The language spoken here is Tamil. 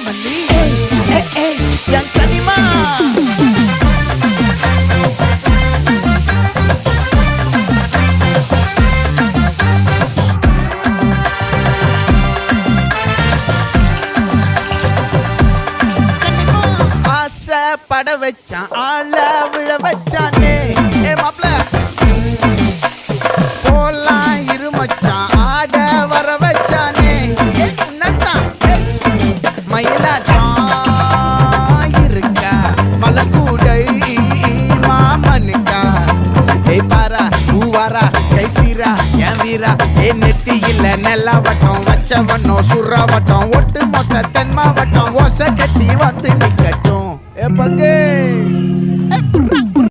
மல்லி என் கனிமா பட வச்சான் ஆள விழ வச்சானே ஏ மாப்ள போலாம் இருமச்சான் ஆட வர வச்சானே உன்னதான் மயிலாட்டம் இருக்கா மலக்கூடை மாமனுக்கா ஏய் பாரா பூவாரா கைசீரா என் வீரா ஏ நெத்தி இல்ல நெல்லாவட்டம் வச்சவட்டம் சுறாவட்டம் ஒட்டு மொத்த தென் மாவட்டம் ஓசை கட்டி வந்து நிக்கட்டும் பங்கே